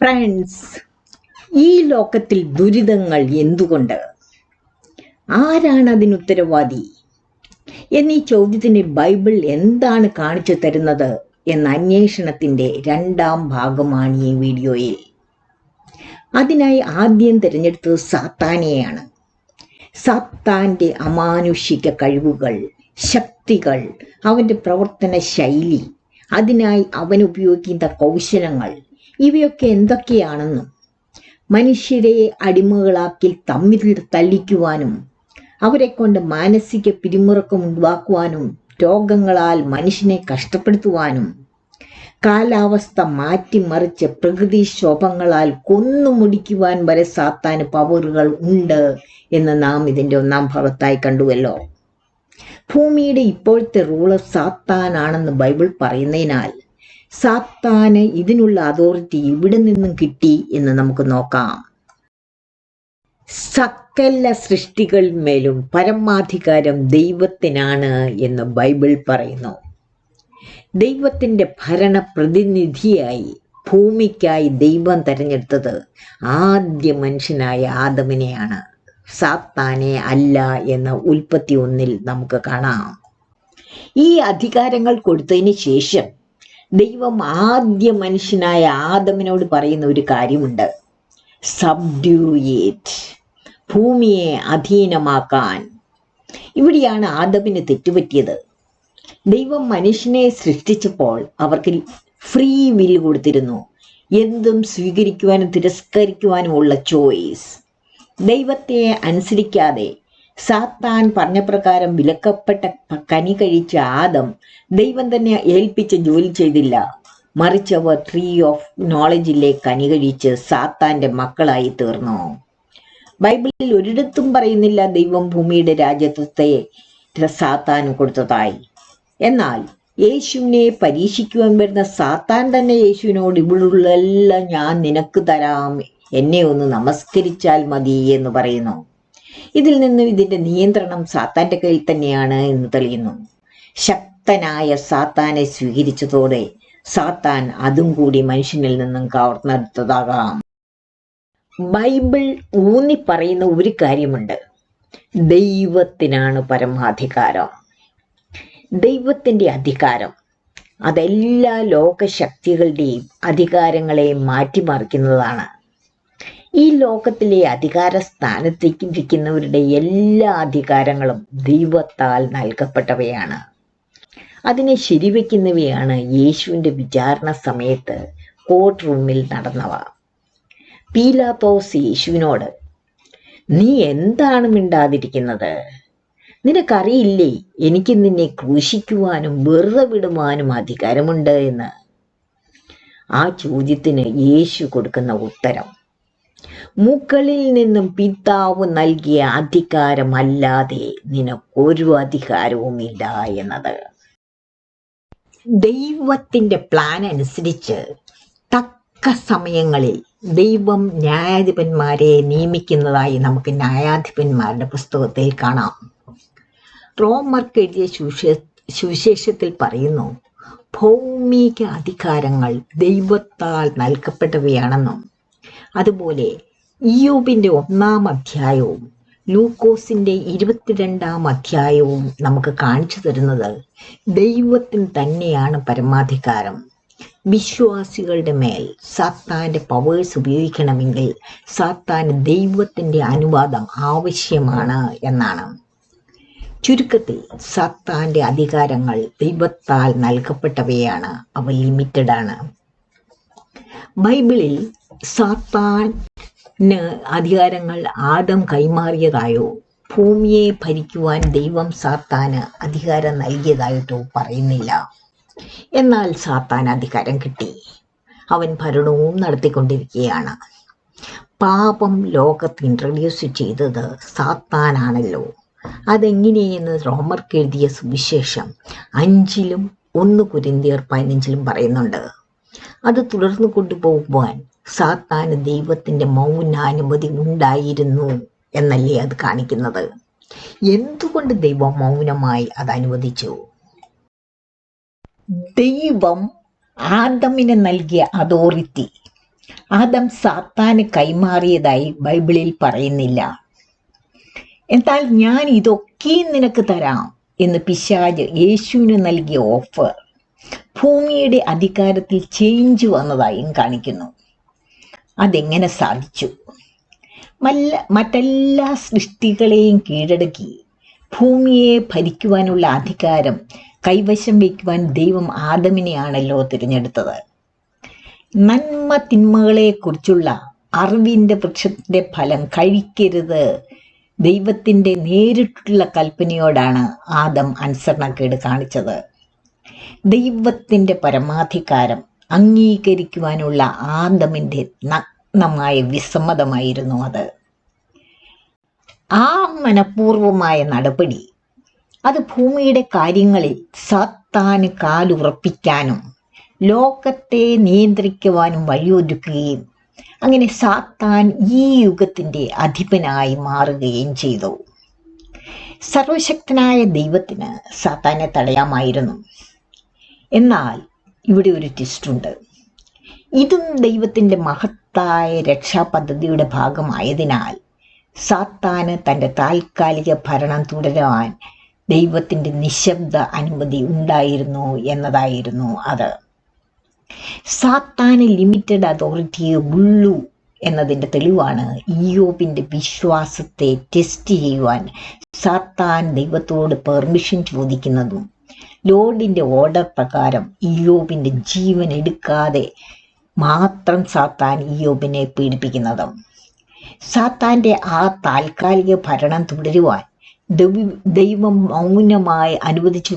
Friends, ഈ ലോകത്തിൽ ദുരിതങ്ങൾ എന്തുകൊണ്ട്? ആരാണ് അതിന് ഉത്തരവാദി എന്നീ ചോദ്യത്തിന് ബൈബിൾ എന്താണ് കാണിച്ചു തരുന്നത് എന്ന അന്വേഷണത്തിന്റെ രണ്ടാം ഭാഗമാണ് ഈ വീഡിയോയിൽ. അതിനായി ആദ്യം തിരഞ്ഞെടുത്തത് സാത്താനെയാണ്. സാത്താന്റെ അമാനുഷിക കഴിവുകൾ, ശക്തികൾ, അവന്റെ പ്രവർത്തന ശൈലി, അതിനായി അവൻ ഉപയോഗിക്കുന്ന കൗശലങ്ങൾ, ഇവയൊക്കെ എന്തൊക്കെയാണെന്നും മനുഷ്യരെ അടിമകളാക്കി തമ്മിൽ തല്ലിക്കുവാനും അവരെ കൊണ്ട് മാനസിക പിരിമുറുക്കം ഉണ്ടാക്കുവാനും രോഗങ്ങളാൽ മനുഷ്യനെ കഷ്ടപ്പെടുത്തുവാനും കാലാവസ്ഥ മാറ്റിമറിച്ച് പ്രകൃതിക്ഷോഭങ്ങളാൽ കൊന്നുമുടിക്കുവാൻ വരെ സാത്താന് പവറുകൾ ഉണ്ട് എന്ന് നാം ഇതിന്റെ ഒന്നാം ഭാഗത്തായി കണ്ടുവല്ലോ. ഭൂമിയുടെ ഇപ്പോഴത്തെ റൂളർ സാത്താനാണെന്ന് ബൈബിൾ പറയുന്നതിനാൽ സാത്താന് ഇതിനുള്ള അതോറിറ്റി ഇവിടെ നിന്നും കിട്ടി എന്ന് നമുക്ക് നോക്കാം. സകല സൃഷ്ടികളിന്മേലും പരമാധികാരം ദൈവത്തിനാണ് എന്ന് ബൈബിൾ പറയുന്നു. ദൈവത്തിന്റെ ഭരണ പ്രതിനിധിയായി ഭൂമിക്കായി ദൈവം തെരഞ്ഞെടുത്തത് ആദ്യ മനുഷ്യനായ ആദമിനെയാണ്, സാത്താനെ അല്ല എന്ന് ഉൽപ്പത്തി 1 നമുക്ക് കാണാം. ഈ അധികാരങ്ങൾ കൊടുത്തതിന് ശേഷം ദൈവം ആദ്യ മനുഷ്യനായ ആദമിനോട് പറയുന്ന ഒരു കാര്യമുണ്ട്: സബ്ഡ്യൂയേറ്റ്, ഭൂമിയെ അധീനമാക്കാൻ. ഇവിടെയാണ് ആദമിന് തെറ്റുപറ്റിയത്. ദൈവം മനുഷ്യനെ സൃഷ്ടിച്ചപ്പോൾ അവർക്ക് ഫ്രീ വിൽ കൊടുത്തിരുന്നു, എന്തും സ്വീകരിക്കുവാനും തിരസ്കരിക്കുവാനുമുള്ള ചോയ്സ്. ദൈവത്തെ അനുസരിക്കാതെ സാത്താൻ പറഞ്ഞ പ്രകാരം വിലക്കപ്പെട്ട കനി കഴിച്ച ആദം ദൈവം തന്നെ ഏൽപ്പിച്ച ജോലി ചെയ്തില്ല. മറിച്ച് അവർ ട്രീ ഓഫ് നോളജിലെ കനി കഴിച്ച് സാത്താന്റെ മക്കളായി തീർന്നു. ബൈബിളിൽ ഒരിടത്തും പറയുന്നില്ല ദൈവം ഭൂമിയുടെ രാജ്യത്വത്തെ സാത്താന് കൊടുത്തതായി. എന്നാൽ യേശുവിനെ പരീക്ഷിക്കുവാൻ വരുന്ന സാത്താൻ തന്നെ യേശുവിനോട് ഇവിടുള്ളെല്ലാം ഞാൻ നിനക്ക് തരാം, എന്നെ ഒന്ന് നമസ്കരിച്ചാൽ മതി എന്ന് പറയുന്നു. ഇതിൽ നിന്നും ഇതിന്റെ നിയന്ത്രണം സാത്താന്റെ കയ്യിൽ തന്നെയാണ് എന്ന് തെളിയുന്നു. ശക്തനായ സാത്താനെ സ്വീകരിച്ചതോടെ സാത്താൻ അതും കൂടി മനുഷ്യനിൽ നിന്നും കവർന്നെടുത്തതാകാം. ബൈബിൾ ഊന്നി പറയുന്ന ഒരു കാര്യമുണ്ട്: ദൈവത്തിനാണ് പരമാധികാരം. ദൈവത്തിന്റെ അധികാരം അതെല്ലാ ലോകശക്തികളുടെയും അധികാരങ്ങളെ മാറ്റിമറിക്കുന്നതാണ്. ഈ ലോകത്തിലെ അധികാര സ്ഥാനത്തേക്ക് ഇരിക്കുന്നവരുടെ എല്ലാ അധികാരങ്ങളും ദൈവത്താൽ നൽകപ്പെട്ടവയാണ്. അതിനെ ശരിവെക്കുന്നവയാണ് യേശുവിന്റെ വിചാരണ സമയത്ത് കോർട്ട് റൂമിൽ നടന്നവ. പീലാത്തോസ് യേശുവിനോട്, നീ എന്താണ് മിണ്ടാതിരിക്കുന്നത്? നിനക്കറിയില്ലേ എനിക്ക് നിന്നെ ക്രൂശിക്കുവാനും വെറുതെ വിടുവാനും അധികാരമുണ്ട് എന്ന്? ആ ചോദ്യത്തിന് യേശു കൊടുക്കുന്ന ഉത്തരം: മുകളിൽ നിന്നും പിതാവ് നൽകിയ അധികാരമല്ലാതെ നിനക്കൊരു അധികാരവുമില്ല എന്നത്. ദൈവത്തിന്റെ പ്ലാൻ അനുസരിച്ച് തക്ക സമയങ്ങളിൽ ദൈവം ന്യായാധിപന്മാരെ നിയമിക്കുന്നതായി നമുക്ക് ന്യായാധിപന്മാരുടെ പുസ്തകത്തിൽ കാണാം. റോമർക്ക് എഴുതിയ സുവിശേഷത്തിൽ പറയുന്നു, ഭൗമിക അധികാരങ്ങൾ ദൈവത്താൽ നൽകപ്പെട്ടവയാണെന്നും. അതുപോലെ ഇയ്യോബിന്റെ 1-ാം അധ്യായവും ലൂക്കോസിന്റെ 22-ാം അധ്യായവും നമുക്ക് കാണിച്ചു തരുന്നത് ദൈവത്തിന് തന്നെയാണ് പരമാധികാരം. വിശ്വാസികളുടെ മേൽ സാത്താന്റെ പവേഴ്സ് ഉപയോഗിക്കണമെങ്കിൽ സാത്താന് ദൈവത്തിന്റെ അനുവാദം ആവശ്യമാണ് എന്നാണ്. ചുരുക്കത്തിൽ സാത്താന്റെ അധികാരങ്ങൾ ദൈവത്താൽ നൽകപ്പെട്ടവയാണ്, അവ ലിമിറ്റഡ് ആണ്. ബൈബിളിൽ സാത്താന് അധികാരങ്ങൾ ആദം കൈമാറിയതായോ ഭൂമിയെ ഭരിക്കുവാൻ ദൈവം സാത്താന് അധികാരം നൽകിയതായിട്ടോ പറയുന്നില്ല. എന്നാൽ സാത്താൻ അധികാരം കിട്ടി, അവൻ ഭരണവും നടത്തിക്കൊണ്ടിരിക്കുകയാണ്. പാപം ലോകത്ത് ഇൻട്രൊഡ്യൂസ് ചെയ്തത് സാത്താനാണല്ലോ. അതെങ്ങനെയെന്ന് റോമർക്ക് എഴുതിയ സുവിശേഷം 5-ലും 1 കൊരിന്ത്യർ 15-ലും പറയുന്നുണ്ട്. അത് തുടർന്നു കൊണ്ടുപോകുവാൻ സാത്താന് ദൈവത്തിന്റെ മൗനാനുമതി ഉണ്ടായിരുന്നു എന്നല്ലേ അത് കാണിക്കുന്നത്. എന്തുകൊണ്ട് ദൈവം മൗനമായി അത് അനുവദിച്ചു? ദൈവം ആദമിന് നൽകിയ അതോറിറ്റി ആദം സാത്താന് കൈമാറിയതായി ബൈബിളിൽ പറയുന്നില്ല. എന്നാൽ ഞാൻ ഇതൊക്കെയും നിനക്ക് തരാം എന്ന് പിശാച് യേശുവിന് നൽകിയ ഓഫർ ഭൂമിയുടെ അധികാരത്തിൽ ചേഞ്ച് വന്നതായും കാണിക്കുന്നു. അതെങ്ങനെ സാധിച്ചു? മറ്റെല്ലാ സൃഷ്ടികളെയും കീഴടക്കി ഭൂമിയെ ഭരിക്കുവാനുള്ള അധികാരം കൈവശം വയ്ക്കുവാൻ ദൈവം ആദമിനെയാണല്ലോ തിരഞ്ഞെടുത്തത്. നന്മ തിന്മകളെ കുറിച്ചുള്ള അറിവിന്റെ വൃക്ഷത്തിന്റെ ഫലം കഴിക്കരുത് ദൈവത്തിന്റെ നേരിട്ടുള്ള കൽപ്പനയോടാണ് ആദം അനുസരണക്കേട് കാണിച്ചത്. ദൈവത്തിന്റെ പരമാധികാരം അംഗീകരിക്കുവാനുള്ള ആദമിന്റെ നഗ്നമായ വിസമ്മതമായിരുന്നു അത്. ആ മനഃപൂർവമായ നടപടി അത് ഭൂമിയുടെ കാര്യങ്ങളിൽ സാത്താന് കാലുറപ്പിക്കാനും ലോകത്തെ നിയന്ത്രിക്കുവാനും വഴിയൊരുക്കുകയും അങ്ങനെ സാത്താൻ ഈ യുഗത്തിന്റെ അധിപനായി മാറുകയും ചെയ്തു. സർവശക്തനായ ദൈവത്തിന് സാത്താനെ തടയാമായിരുന്നു. എന്നാൽ ഇവിടെ ഒരു ട്വിസ്റ്റുണ്ട്. ഇതും ദൈവത്തിന്റെ മഹത്തായ രക്ഷാപദ്ധതിയുടെ ഭാഗമായതിനാൽ സാത്താന് തൻ്റെ താൽക്കാലിക ഭരണം തുടരാൻ ദൈവത്തിന്റെ നിശബ്ദ അനുമതി ഉണ്ടായിരുന്നു എന്നതായിരുന്നു അത്. സാത്താന് ലിമിറ്റഡ് അതോറിറ്റിയെ ഉള്ളൂ എന്നതിൻ്റെ തെളിവാണ് ഇയ്യോബിന്റെ വിശ്വാസത്തെ ടെസ്റ്റ് ചെയ്യുവാൻ സാത്താൻ ദൈവത്തോട് പെർമിഷൻ ചോദിക്കുന്നതും ലോർഡിന്റെ ഓർഡർ പ്രകാരം ഇയ്യോബിന്റെ ജീവൻ എടുക്കാതെ മാത്രം സാത്താൻ ഇയ്യോബിനെ പീഡിപ്പിക്കുന്നതും. സാത്താന്റെ ആ താൽക്കാലിക ഭരണം തുടരുവാൻ ദൈവം മൗനമായി അനുവദിച്ചു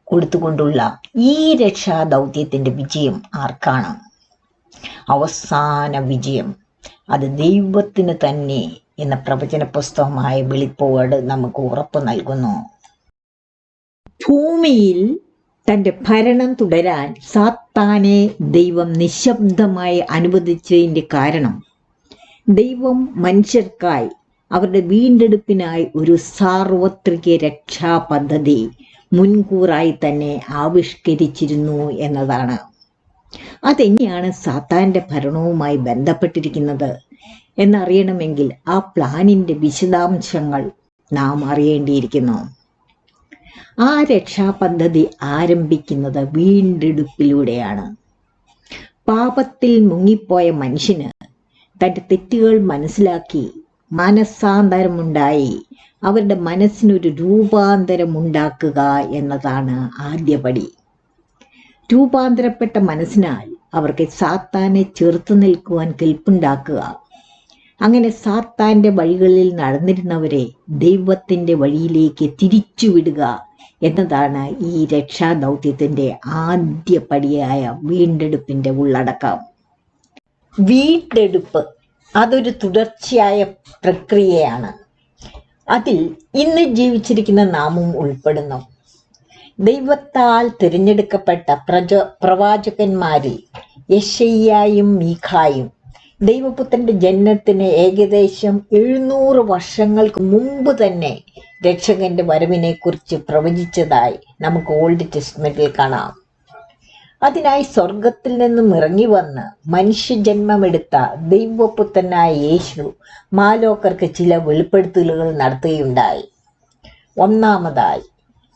കൊടുത്തുകൊണ്ടുള്ള ഈ രക്ഷാ ദൗത്യത്തിന്റെ വിജയം ആർക്കാണ്? അവസാന വിജയം അത് ദൈവത്തിന് തന്നെ എന്ന പ്രവചന പുസ്തകമായ വെളിപ്പാട് നമുക്ക് ഉറപ്പ് നൽകുന്നു. ഭൂമിയിൽ തന്റെ ഭരണം തുടരാൻ സാത്താനെ ദൈവം നിശബ്ദമായി അനുവദിച്ചതിന്റെ കാരണം ദൈവം മനുഷ്യർക്കായി അവരുടെ വീണ്ടെടുപ്പിനായി ഒരു സാർവത്രിക രക്ഷാ പദ്ധതി മുൻകൂറായി തന്നെ ആവിഷ്കരിച്ചിരുന്നു എന്നതാണ്. അതെങ്ങനെയാണ് സാത്താന്റെ ഭരണവുമായി ബന്ധപ്പെട്ടിരിക്കുന്നത് എന്നറിയണമെങ്കിൽ ആ പ്ലാനിന്റെ വിശദാംശങ്ങൾ നാം അറിയേണ്ടിയിരിക്കുന്നു. ആ രക്ഷാപദ്ധതി ആരംഭിക്കുന്നത് വീണ്ടെടുപ്പിലൂടെയാണ്. പാപത്തിൽ മുങ്ങിപ്പോയ മനുഷ്യന് തന്റെ തെറ്റുകൾ മനസ്സിലാക്കി മനസ്സാന്തരമുണ്ടായി അവരുടെ മനസ്സിനൊരു രൂപാന്തരം ഉണ്ടാക്കുക എന്നതാണ് ആദ്യപടി. രൂപാന്തരപ്പെട്ട മനസ്സിനാൽ അവർക്ക് സാത്താനെ ചെറുത്തു നിൽക്കുവാൻ കെൽപ്പുണ്ടാക്കുക. അങ്ങനെ സാത്താന്റെ വഴികളിൽ നടന്നിരുന്നവരെ ദൈവത്തിന്റെ വഴിയിലേക്ക് തിരിച്ചുവിടുക എന്നതാണ് ഈ രക്ഷാദൗത്യത്തിന്റെ ആദ്യപടിയായ വീണ്ടെടുപ്പിന്റെ ഉള്ളടക്കം. വീണ്ടെടുപ്പ് അതൊരു തുടർച്ചയായ പ്രക്രിയയാണ്. അതിൽ ഇന്ന് ജീവിച്ചിരിക്കുന്ന നാമും ഉൾപ്പെടുന്നു. ദൈവത്താൽ തിരഞ്ഞെടുക്കപ്പെട്ട പ്രവാചകന്മാരിൽ യെശയ്യായും മീഖായും ദൈവപുത്രന്റെ ജനനത്തിന് ഏകദേശം 700 വർഷങ്ങൾക്ക് മുമ്പ് തന്നെ രക്ഷകന്റെ വരവിനെ കുറിച്ച് പ്രവചിച്ചതായി നമുക്ക് ഓൾഡ് ടെസ്റ്റ്മെന്റിൽ കാണാം. അതിനായി സ്വർഗത്തിൽ നിന്നും ഇറങ്ങി വന്ന് മനുഷ്യജന്മമെടുത്ത ദൈവപുത്രനായ യേശു മാലോകർക്ക് ചില വെളിപ്പെടുത്തലുകൾ നടത്തുകയുണ്ടായി. ഒന്നാമതായി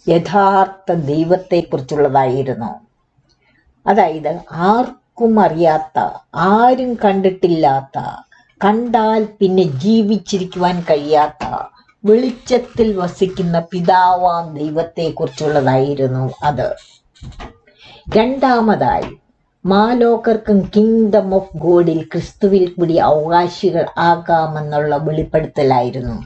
യഥാർത്ഥ ദൈവത്തെക്കുറിച്ചുള്ളതായിരുന്നു. അതായത് ആർക്കും അറിയാത്ത, ആരും കണ്ടിട്ടില്ലാത്ത, കണ്ടാൽ പിന്നെ ജീവിച്ചിരിക്കുവാൻ കഴിയാത്ത വെളിച്ചത്തിൽ വസിക്കുന്ന പിതാവാം ദൈവത്തെക്കുറിച്ചുള്ളതായിരുന്നു അത്. രണ്ടാമതായി മാലോകർക്കും കിങ്ഡം ഓഫ് ഗോഡിൽ ക്രിസ്തുവിൽ കൂടി അവകാശികൾ ആകാമെന്നുള്ള വെളിപ്പെടുത്തലായിരുന്നു.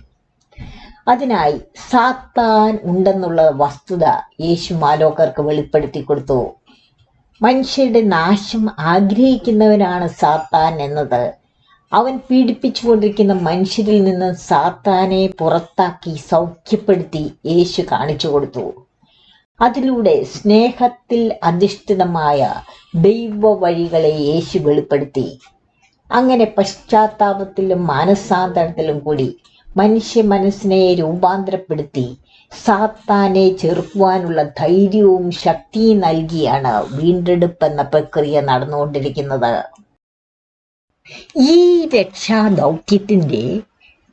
അതിനായി സാത്താൻ ഉണ്ടെന്നുള്ള വസ്തുത യേശു മാലോകർക്ക് വെളിപ്പെടുത്തി കൊടുത്തു. മനുഷ്യരുടെ നാശം ആഗ്രഹിക്കുന്നവനാണ് സാത്താൻ എന്നത് അവൻ പീഡിപ്പിച്ചുകൊണ്ടിരിക്കുന്ന മനുഷ്യരിൽ നിന്ന് സാത്താനെ പുറത്താക്കി സൗഖ്യപ്പെടുത്തി യേശു കാണിച്ചു കൊടുത്തു. അതിലൂടെ സ്നേഹത്തിൽ അധിഷ്ഠിതമായ ദൈവ വഴികളെ യേശു വെളിപ്പെടുത്തി. അങ്ങനെ പശ്ചാത്താപത്തിലും മാനസാന്തരത്തിലും കൂടി മനുഷ്യ മനസ്സിനെ രൂപാന്തരപ്പെടുത്തി സാത്താനെ ചെറുക്കുവാനുള്ള ധൈര്യവും ശക്തിയും നൽകിയാണ് വീണ്ടെടുപ്പ് എന്ന പ്രക്രിയ നടന്നുകൊണ്ടിരിക്കുന്നത്. ഈ രക്ഷാദൗത്യത്തിൻ്റെ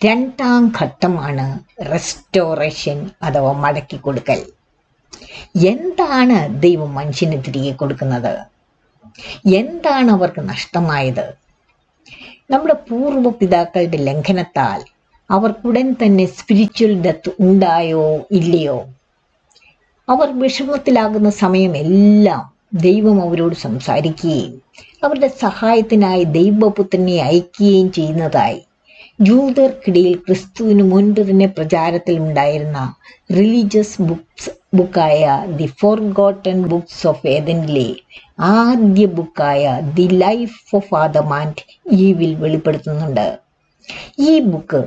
രണ്ടാം ഘട്ടമാണ് റെസ്റ്റോറേഷൻ അഥവാ മടക്കി കൊടുക്കൽ. എന്താണ് ദൈവം മനുഷ്യന് തിരികെ കൊടുക്കുന്നത്? എന്താണ് അവർക്ക് നഷ്ടമായത്? നമ്മുടെ പൂർവ്വ പിതാക്കളുടെ ലംഘനത്താൽ അവർക്കുടൻ തന്നെ സ്പിരിച്വൽ ഡെത്ത് ഉണ്ടായോ ഇല്ലയോ? അവർ വിഷമത്തിലാകുന്ന സമയമെല്ലാം ദൈവം അവരോട് സംസാരിക്കുകയും അവരുടെ സഹായത്തിനായി ദൈവപുത്രനെ അയക്കുകയും ചെയ്യുന്നതായി ജൂതർക്കിടയിൽ ക്രിസ്തുവിന് മുൻപ് തന്നെ പ്രചാരത്തിൽ ഉണ്ടായിരുന്ന റിലീജിയസ് ബുക്കായ ദി ഫോർഗോട്ടൺ ബുക്സ് ഓഫ് ഏദനിലെ ആദ്യ ബുക്കായ the life of Adam and ഈവിൽ വെളിപ്പെടുത്തുന്നുണ്ട്. ഈ ബുക്ക്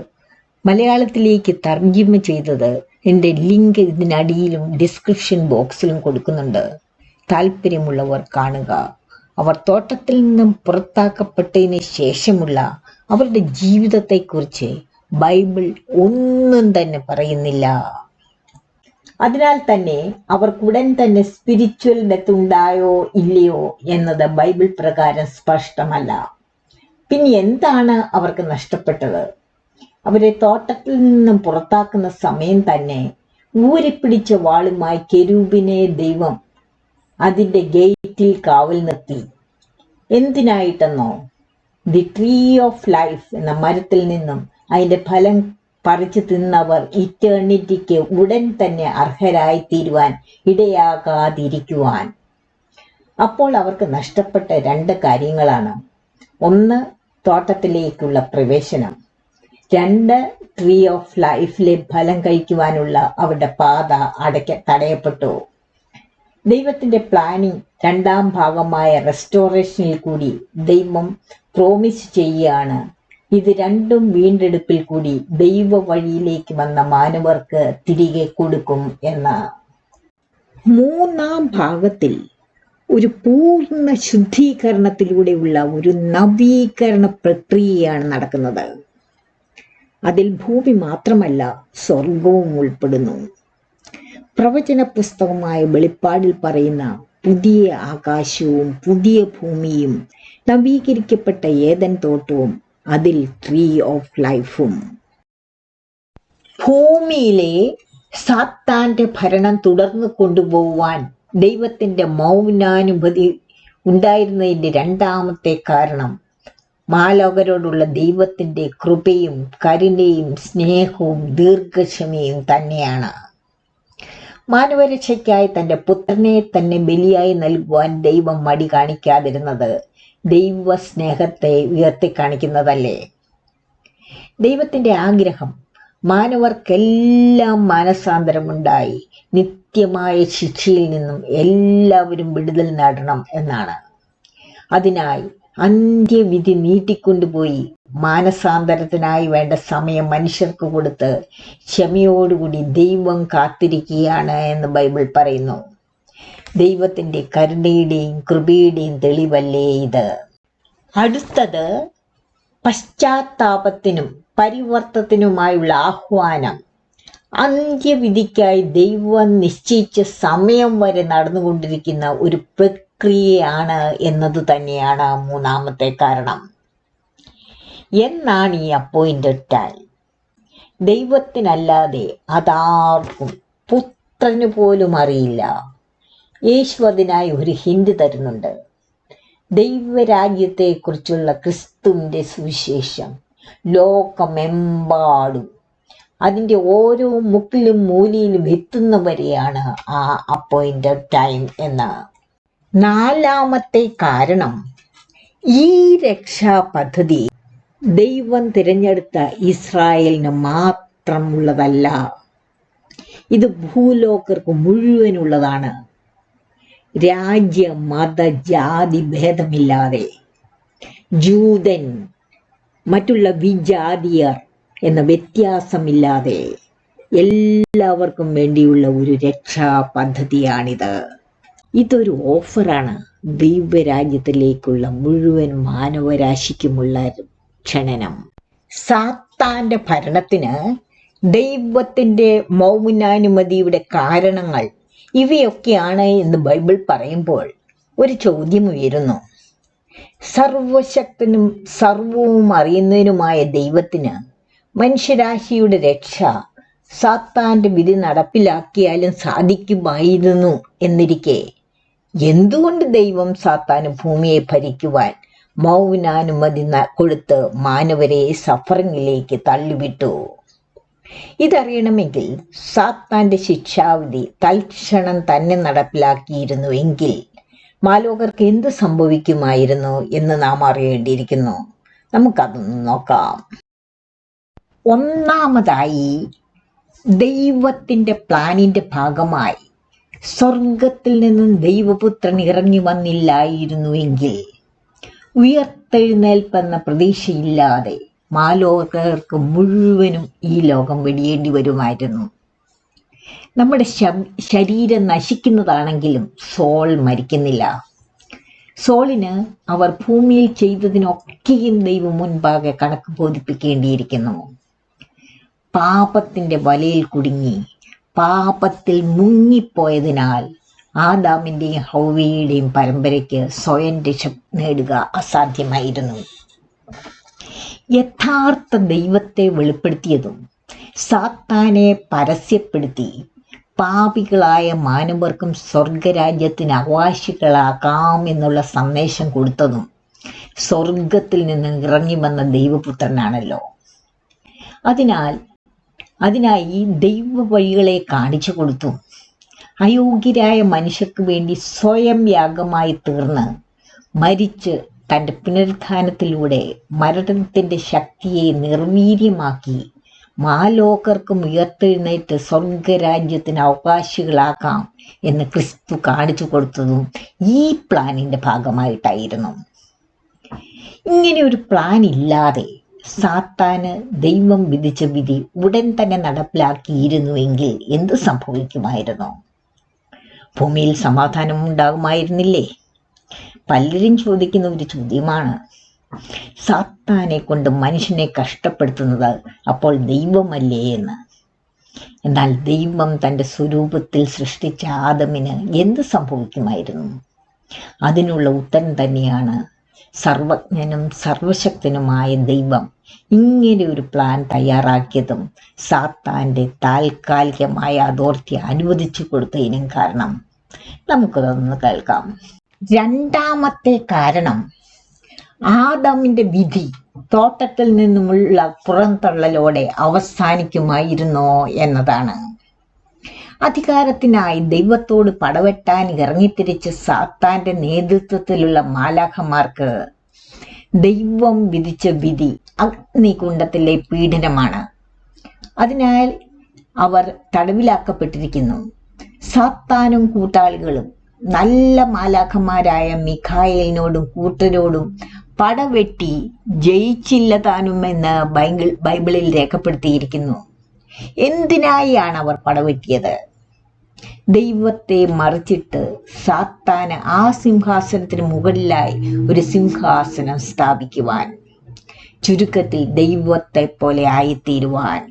മലയാളത്തിലേക്ക് തർജ്ജിമ ചെയ്തത് എൻ്റെ ലിങ്ക് ഇതിനടിയിലും ഡിസ്ക്രിപ്ഷൻ ബോക്സിലും കൊടുക്കുന്നുണ്ട്. താല്പര്യമുള്ളവർ കാണുക. അവർ തോട്ടത്തിൽ നിന്നും പുറത്താക്കപ്പെട്ടതിന് ശേഷമുള്ള അവരുടെ ജീവിതത്തെക്കുറിച്ച് ബൈബിൾ ഒന്നും തന്നെ പറയുന്നില്ല. അതിനാൽ തന്നെ അവർക്കുടൻ തന്നെ സ്പിരിച്വൽ ഡെത്ത് ഉണ്ടായോ ഇല്ലയോ എന്നത് ബൈബിൾ പ്രകാരം സ്പഷ്ടമല്ല. പിന്നെ എന്താണ് അവർക്ക് നഷ്ടപ്പെട്ടത്? അവരെ തോട്ടത്തിൽ നിന്നും പുറത്താക്കുന്ന സമയം തന്നെ ഊരിപ്പിടിച്ച വാളുമായി കെരൂബിനെ ദൈവം അതിൻ്റെ ഗേറ്റിൽ കാവൽ നിർത്തി. എന്തിനായിട്ടെന്നോ? ദി ട്രീ ഓഫ് ലൈഫ് എന്ന മരത്തിൽ നിന്നും അതിൻ്റെ ഫലം പറിച്ചു തിന്നവർ ഇറ്റേണിറ്റിക്ക് ഉടൻ തന്നെ അർഹരായി തീരുവാൻ ഇടയാകാതിരിക്കുവാൻ. അപ്പോൾ അവർക്ക് നഷ്ടപ്പെട്ട രണ്ട് കാര്യങ്ങളാണ്. ഒന്ന്, തോട്ടത്തിലേക്കുള്ള പ്രവേശനം. രണ്ട്, ട്രീ ഓഫ് ലൈഫിലെ ഫലം കഴിക്കുവാനുള്ള അവരുടെ പാത തടയപ്പെട്ടു. ദൈവത്തിന്റെ പ്ലാനിങ് രണ്ടാം ഭാഗമായ റെസ്റ്റോറേഷനിൽ കൂടി ദൈവം പ്രോമിസ് ചെയ്യുകയാണ്. ഇത് രണ്ടും വീണ്ടെടുപ്പിൽ കൂടി ദൈവ വഴിയിലേക്ക് വന്ന മാനവർക്ക് തിരികെ കൊടുക്കും എന്ന്. മൂന്നാം ഭാഗത്തിൽ ഒരു പൂർണ്ണ ശുദ്ധീകരണത്തിലൂടെയുള്ള ഒരു നവീകരണ പ്രക്രിയയാണ് നടക്കുന്നത്. അതിൽ ഭൂമി മാത്രമല്ല, സ്വർഗവും ഉൾപ്പെടുന്നു. പ്രവചന പുസ്തകമായ വെളിപ്പാടിൽ പറയുന്ന പുതിയ ആകാശവും പുതിയ ഭൂമിയും നവീകരിക്കപ്പെട്ട ഏദൻ തോട്ടവും അതിൽ ട്രീ ഓഫ് ലൈഫും. ഭൂമിയിലെ സാത്താന്റെ ഭരണം തുടർന്നു കൊണ്ടുപോകുവാൻ ദൈവത്തിന്റെ മൗനാനുമതി ഉണ്ടായിരുന്നതിന്റെ രണ്ടാമത്തെ കാരണം മാലോകരോടുള്ള ദൈവത്തിന്റെ കൃപയും കരുണയും സ്നേഹവും ദീർഘക്ഷമയും തന്നെയാണ്. മാനവരക്ഷയ്ക്കായി തന്റെ പുത്രനെ തന്നെ ബലിയായി നൽകുവാൻ ദൈവം മടി കാണിക്കാതിരുന്നത് ദൈവ സ്നേഹത്തെ ഉയർത്തിക്കാണിക്കുന്നതല്ലേ? ദൈവത്തിന്റെ ആഗ്രഹം മാനവർക്കെല്ലാം മാനസാന്തരമുണ്ടായി നിത്യമായ ശിക്ഷയിൽ നിന്നും എല്ലാവരും വിടുതൽ നേടണം എന്നാണ്. അതിനായി അന്ത്യവിധി നീട്ടിക്കൊണ്ടുപോയി മാനസാന്തരത്തിനായി വേണ്ട സമയം മനുഷ്യർക്ക് കൊടുത്ത് ക്ഷമയോടുകൂടി ദൈവം കാത്തിരിക്കുകയാണ് എന്ന് ബൈബിൾ പറയുന്നു. ദൈവത്തിന്റെ കരുണയുടെയും കൃപയുടെയും തെളിവല്ലേ ഇത്? അടുത്തത് പശ്ചാത്താപത്തിനും പരിവർത്തനത്തിനുമായുള്ള ആഹ്വാനം. അന്ത്യവിധിക്കായി ദൈവം നിശ്ചയിച്ച സമയം വരെ നടന്നുകൊണ്ടിരിക്കുന്ന ഒരു പ്രക്രിയയാണ് എന്നത് തന്നെയാണ് മൂന്നാമത്തെ കാരണം. എന്നാണ് ഈ അപ്പോയിന്റഡ് ടൈം? ദൈവത്തിനല്ലാതെ അതാർക്കും പുത്രന് പോലും അറിയില്ല. യേശു അതിനായി ഒരു ഹിന്റ് തരുന്നുണ്ട്. ദൈവരാജ്യത്തെക്കുറിച്ചുള്ള ക്രിസ്തുവിൻ്റെ സുവിശേഷം ലോകമെമ്പാടും അതിൻ്റെ ഓരോ മുക്കിലും മൂലയിലും എത്തുന്നവരെയാണ് ആ അപ്പോയിന്റഡ് ടൈം എന്ന്. നാലാമത്തെ കാരണം, ഈ രക്ഷാ പദ്ധതി ദൈവം തിരഞ്ഞെടുത്ത ഇസ്രായേലിന് മാത്രമുള്ളതല്ല. ഇത് ഭൂലോകർക്ക് മുഴുവനുള്ളതാണ്. രാജ്യ മത ജാതി ഭേദമില്ലാതെ, ജൂതൻ മറ്റുള്ള വിജാതിയർ എന്ന വ്യത്യാസമില്ലാതെ എല്ലാവർക്കും വേണ്ടിയുള്ള ഒരു രക്ഷാ പദ്ധതിയാണിത്. ഇതൊരു ഓഫറാണ് ദൈവരാജ്യത്തിലേക്കുള്ള മുഴുവൻ മാനവരാശിക്കുമുള്ള ക്ഷണനം. സാത്താന്റെ ഭരണത്തിന് ദൈവത്തിന്റെ മൗനാനുമതിയുടെ കാരണങ്ങൾ ഇവയൊക്കെയാണ് എന്ന് ബൈബിൾ പറയുമ്പോൾ ഒരു ചോദ്യം ഉയരുന്നു. സർവശക്തനും സർവവും അറിയുന്നതിനുമായ ദൈവത്തിന് മനുഷ്യരാശിയുടെ രക്ഷ സാത്താന്റെ വിധി നടപ്പിലാക്കിയാലും സാധിക്കുമായിരുന്നു എന്നിരിക്കെ എന്തുകൊണ്ട് ദൈവം സാത്താന് ഭൂമിയെ ഭരിക്കുവാൻ മൗനാനുമതി കൊടുത്ത് മാനവരെ സഫറിങ്ങിലേക്ക് തള്ളിവിട്ടു? ഇതറിയണമെങ്കിൽ സാത്താന്റെ ശിക്ഷാവിധി തൽക്ഷണം തന്നെ നടപ്പിലാക്കിയിരുന്നുവെങ്കിൽ മാലോകർക്ക് എന്ത് സംഭവിക്കുമായിരുന്നു എന്ന് നാം അറിയേണ്ടിയിരിക്കുന്നു. നമുക്കതൊന്ന് നോക്കാം. ഒന്നാമതായി, ദൈവത്തിന്റെ പ്ലാനിന്റെ ഭാഗമായി സ്വർഗത്തിൽ നിന്നും ദൈവപുത്രൻ ഇറങ്ങി വന്നില്ലായിരുന്നുവെങ്കിൽ ഉയർത്തെഴുന്നേൽപ്പെന്ന പ്രതീക്ഷയില്ലാതെ മാലോകർക്ക് മുഴുവനും ഈ ലോകം വെടിയേണ്ടി വരുമായിരുന്നു. നമ്മുടെ ശരീരം നശിക്കുന്നതാണെങ്കിലും സോൾ മരിക്കുന്നില്ല. സോളിന് അവർ ഭൂമിയിൽ ചെയ്തതിനൊക്കെയും ദൈവം മുൻപാകെ കണക്ക് ബോധിപ്പിക്കേണ്ടിയിരിക്കുന്നു. പാപത്തിന്റെ വലയിൽ കുടുങ്ങി പാപത്തിൽ മുങ്ങിപ്പോയതിനാൽ ആദാമിന്റെയും ഹൗവയുടെയും പരമ്പരയ്ക്ക് സ്വയം രക്ഷ നേടുക അസാധ്യമായിരുന്നു. യഥാർത്ഥ ദൈവത്തെ വെളിപ്പെടുത്തിയതും സാത്താനെ പരസ്യപ്പെടുത്തി പാപികളായ മാനവർക്കും സ്വർഗരാജ്യത്തിന് അവകാശികളാകാം എന്നുള്ള സന്ദേശം കൊടുത്തതും സ്വർഗത്തിൽ നിന്ന് ഇറങ്ങി വന്ന ദൈവപുത്രനാണല്ലോ. അതിനായി ദൈവ വഴികളെ കാണിച്ചു കൊടുത്തു അയോഗ്യരായ മനുഷ്യർക്ക് വേണ്ടി സ്വയം യാഗമായി തീർന്ന് മരിച്ച് തൻ്റെ പുനരുത്ഥാനത്തിലൂടെ മരണത്തിന്റെ ശക്തിയെ നിർവീര്യമാക്കി മാലോകർക്കും ഉയർത്തെഴുന്നേറ്റ് സ്വർഗരാജ്യത്തിന് അവകാശികളാക്കാം എന്ന് ക്രിസ്തു കാണിച്ചു കൊടുത്തതും ഈ പ്ലാനിന്റെ ഭാഗമായിട്ടായിരുന്നു. ഇങ്ങനെ ഒരു പ്ലാൻ ഇല്ലാതെ സാത്താന് ദൈവം വിധിച്ച വിധി ഉടൻ തന്നെ നടപ്പിലാക്കിയിരുന്നുവെങ്കിൽ എന്ത് സംഭവിക്കുമായിരുന്നു? ഭൂമിയിൽ സമാധാനം ഉണ്ടാകുമായിരുന്നില്ലേ? പലരും ചോദിക്കുന്ന ഒരു ചോദ്യമാണ്. സാത്താനെ കൊണ്ട് മനുഷ്യനെ കഷ്ടപ്പെടുത്തുന്നത് അപ്പോൾ ദൈവമല്ലേ എന്ന്. എന്നാൽ ദൈവം തൻ്റെ സ്വരൂപത്തിൽ സൃഷ്ടിച്ച ആദമിന് എന്ത് സംഭവിക്കുമായിരുന്നു? അതിനുള്ള ഉത്തരം തന്നെയാണ് സർവജ്ഞനും സർവശക്തനുമായ ദൈവം ഇങ്ങനെ ഒരു പ്ലാൻ തയ്യാറാക്കിയതും സാത്താന്റെ താൽക്കാലികമായ അതോറിറ്റി അനുവദിച്ചു കൊടുത്തതിനും കാരണം. നമുക്കതൊന്ന് കേൾക്കാം. രണ്ടാമത്തെ കാരണം ആദാമിന്റെ വിധി തോട്ടത്തിൽ നിന്നുമുള്ള പുറന്തള്ളലോടെ അവസാനിക്കുമായിരുന്നോ എന്നതാണ്. അധികാരത്തിനായി ദൈവത്തോട് പടവെട്ടാൻ ഇറങ്ങിത്തിരിച്ച് സാത്താന്റെ നേതൃത്വത്തിലുള്ള മാലാഖമാർക്ക് ദൈവം വിധിച്ച വിധി അഗ്നികുണ്ഡത്തിലെ പീഡനമാണ്. അതിനാൽ അവർ തടവിലാക്കപ്പെട്ടിരിക്കുന്നു. സാത്താനും കൂട്ടാളികളും നല്ല മാലാഖമാരായ മിഖായേലിനോടും കൂട്ടരോടും പടവെട്ടി ജയിച്ചില്ല താനുമെന്ന് ബൈബിളിൽ രേഖപ്പെടുത്തിയിരിക്കുന്നു. എന്തിനായാണ് അവർ പടവെട്ടിയത്? ദൈവത്തെ മറിച്ചിട്ട് സാത്താന് ആ സിംഹാസനത്തിന് മുകളിലായി ഒരു സിംഹാസനം സ്ഥാപിക്കുവാൻ, ചുരുക്കത്തിൽ ദൈവത്തെ പോലെ ആയിത്തീരുവാൻ.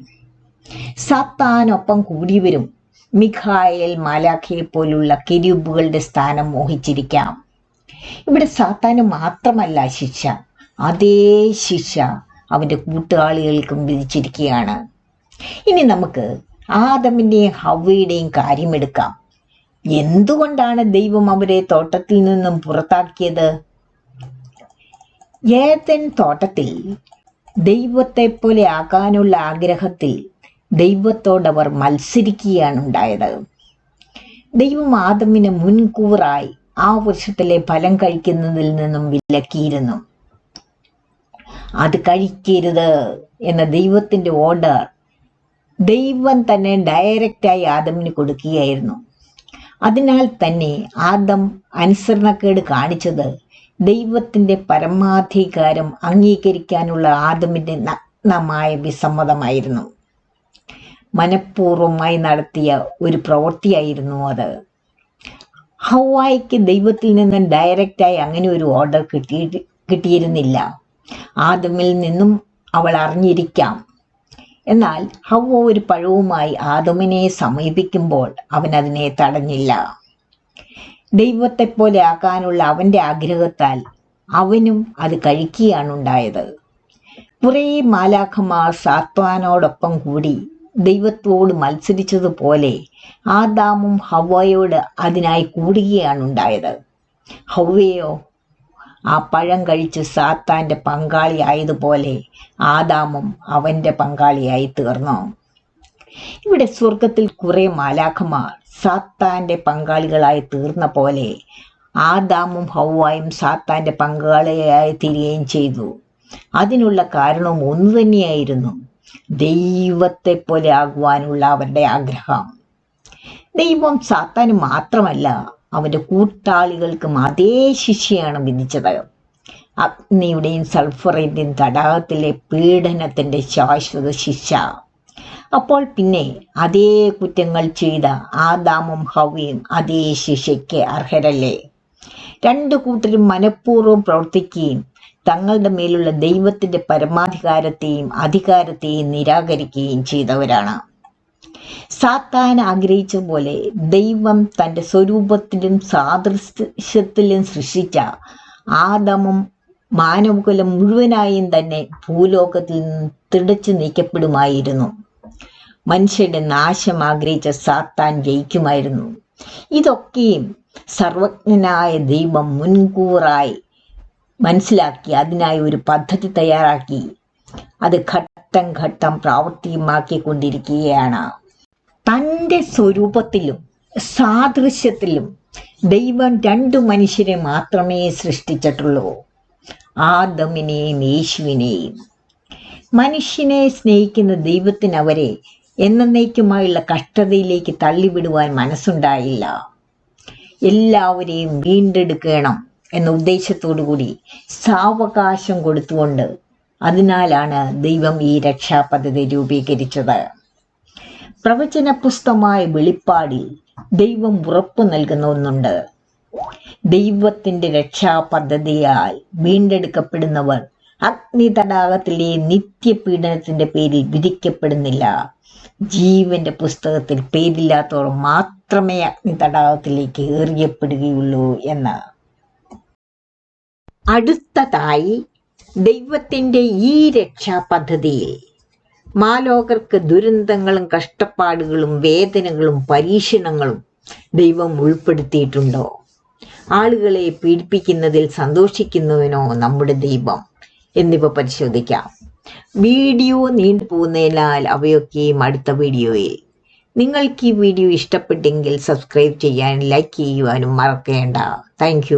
സാത്താനൊപ്പം കൂടിയവരും മിഖായേൽ മാലാഖയെ പോലുള്ള കെരൂബുകളുടെ സ്ഥാനം മോഹിച്ചിരിക്കാം. ഇവിടെ സാത്താന് മാത്രമല്ല ശിക്ഷ, അതേ ശിക്ഷ അവന്റെ കൂട്ടാളികൾക്കും വിധിച്ചിരിക്കുകയാണ്. ഇനി നമുക്ക് ആദമിന്റെയും ഹവ്വയുടെയും കാര്യമെടുക്കാം. എന്തുകൊണ്ടാണ് ദൈവം അവരെ തോട്ടത്തിൽ നിന്നും പുറത്താക്കിയത്? ഏദൻ തോട്ടത്തിൽ ദൈവത്തെ പോലെ ആകാനുള്ള ആഗ്രഹത്തിൽ ദൈവത്തോടവർ മത്സരിക്കുകയാണ് ഉണ്ടായത്. ദൈവം ആദമിനെ മുൻകൂറായി ആ വൃക്ഷത്തിലെ ഫലം കഴിക്കുന്നതിൽ നിന്നും വിലക്കിയിരുന്നു. അത് കഴിക്കരുത് എന്ന ദൈവത്തിന്റെ ഓർഡർ ദൈവം തന്നെ ഡയറക്റ്റായി ആദമിന് കൊടുക്കുകയായിരുന്നു. അതിനാൽ തന്നെ ആദം അനുസരണക്കേട് കാണിച്ചത് ദൈവത്തിന്റെ പരമാധികാരം അംഗീകരിക്കാനുള്ള ആദമിന്റെ നഗ്നമായ വിസമ്മതമായിരുന്നു. മനഃപൂർവ്വമായി നടത്തിയ ഒരു പ്രവൃത്തിയായിരുന്നു അത്. ഹവ്വായ്ക്ക് ദൈവത്തിൽ നിന്ന് ഡയറക്റ്റായി അങ്ങനെ ഒരു ഓർഡർ കിട്ടിയിരുന്നില്ല. ആദമിൽ നിന്നും അവൾ അറിഞ്ഞിരിക്കാം. എന്നാൽ ഹവ്വ ഒരു പഴവുമായി ആദമിനെ സമീപിക്കുമ്പോൾ അവൻ അതിനെ തടഞ്ഞില്ല. ദൈവത്തെ പോലെ ആക്കാനുള്ള അവന്റെ ആഗ്രഹത്താൽ അവനും അത് കഴിക്കുകയാണ് ഉണ്ടായത്. കുറേ മാലാഖമാർ സാത്താനോടൊപ്പം കൂടി ദൈവത്തോട് മത്സരിച്ചതുപോലെ ആദാമും ഹവ്വയോട് അതിനായി കൂടുകയാണ് ഉണ്ടായത്. ഹവ്വയോ ആ പഴം കഴിച്ച് സാത്താന്റെ പങ്കാളിയായതുപോലെ ആദാമും അവന്റെ പങ്കാളിയായി തീർന്നു. ഇവിടെ സ്വർഗത്തിൽ കുറെ മാലാഖമാർ സാത്താന്റെ പങ്കാളികളായി തീർന്ന പോലെ ആദാമും ഹവ്വായും സാത്താന്റെ പങ്കാളിയായി തീരുകയും ചെയ്തു. അതിനുള്ള കാരണവും ഒന്നു തന്നെയായിരുന്നു, ദൈവത്തെ പോലെ ആകുവാനുള്ള അവരുടെ ആഗ്രഹം. ദൈവം സാത്താന് മാത്രമല്ല അവന്റെ കൂട്ടാളികൾക്കും അതേ ശിക്ഷയാണ് വിധിച്ചത്. അഗ്നിയുടെയും സൾഫറിന്റെയും തടാകത്തിലെ പീഡനത്തിന്റെ ശാശ്വത ശിക്ഷ. അപ്പോൾ പിന്നെ അതേ കുറ്റങ്ങൾ ചെയ്ത ആദാമും ഹവ്വയും അതേ ശിക്ഷയ്ക്ക് അർഹരല്ലേ? രണ്ടു കൂട്ടരും മനഃപൂർവ്വം പ്രവർത്തിക്കുകയും തങ്ങളുടെ മേലുള്ള ദൈവത്തിന്റെ പരമാധികാരത്തെയും അധികാരത്തെയും നിരാകരിക്കുകയും ചെയ്തവരാണ്. സാത്താൻ ആഗ്രഹിച്ച പോലെ ദൈവം തന്റെ സ്വരൂപത്തിലും സാദൃശ്യത്തിലും സൃഷ്ടിച്ച ആദമും മാനവകുലം മുഴുവനായും തന്നെ ഭൂലോകത്തിൽ നിന്ന് തുടച്ചു നീക്കപ്പെടുമായിരുന്നു. മനുഷ്യരുടെ നാശം ആഗ്രഹിച്ച സാത്താൻ ജയിക്കുമായിരുന്നു. ഇതൊക്കെയും സർവജ്ഞനായ ദൈവം മുൻകൂറായി മനസ്സിലാക്കി അതിനായി ഒരു പദ്ധതി തയ്യാറാക്കി അത് ഘട്ടം ഘട്ടം പ്രാവർത്തികമാക്കിക്കൊണ്ടിരിക്കുകയാണ്. തൻ്റെ സ്വരൂപത്തിലും സാദൃശ്യത്തിലും ദൈവം രണ്ടു മനുഷ്യരെ മാത്രമേ സൃഷ്ടിച്ചിട്ടുള്ളൂ, ആദമിനെയും യേശുവിനെയും. മനുഷ്യനെ സ്നേഹിക്കുന്ന ദൈവത്തിന് അവരെ എന്നേക്കുമായുള്ള കഷ്ടതയിലേക്ക് തള്ളിവിടുവാൻ മനസ്സുണ്ടായില്ല. എല്ലാവരെയും വീണ്ടെടുക്കണം എന്ന ഉദ്ദേശത്തോടു കൂടി സാവകാശം കൊടുത്തുകൊണ്ട് അതിനാലാണ് ദൈവം ഈ രക്ഷാപദ്ധതി രൂപീകരിച്ചത്. പ്രവചന പുസ്തകമായ വെളിപ്പാടിൽ ദൈവം ഉറപ്പു നൽകുന്ന ഒന്നുണ്ട്. ദൈവത്തിന്റെ രക്ഷാപദ്ധതിയാൽ വീണ്ടെടുക്കപ്പെടുന്നവർ അഗ്നി തടാകത്തിലെ നിത്യപീഡനത്തിന്റെ പേരിൽ വിധിക്കപ്പെടുന്നില്ല. ജീവന്റെ പുസ്തകത്തിൽ പേരില്ലാത്തവർ മാത്രമേ അഗ്നി തടാകത്തിലേക്ക് എറിയപ്പെടുകയുള്ളൂ എന്ന്. അടുത്തതായി ദൈവത്തിന്റെ ഈ രക്ഷാപദ്ധതിയിൽ മാലോകർക്ക് ദുരന്തങ്ങളും കഷ്ടപ്പാടുകളും വേദനകളും പരീക്ഷണങ്ങളും ദൈവം ഉൾപ്പെടുത്തിയിട്ടുണ്ടോ? ആളുകളെ പീഡിപ്പിക്കുന്നതിൽ സന്തോഷിക്കുന്നവനോ നമ്മുടെ ദൈവം? എന്നിവ പരിശോധിക്കാം. വീഡിയോ നീണ്ടുപോകുന്നതിനാൽ അവയൊക്കെയും അടുത്ത വീഡിയോയിൽ. നിങ്ങൾക്ക് ഈ വീഡിയോ ഇഷ്ടപ്പെട്ടെങ്കിൽ സബ്സ്ക്രൈബ് ചെയ്യാനും ലൈക്ക് ചെയ്യുവാനും മറക്കേണ്ട. താങ്ക്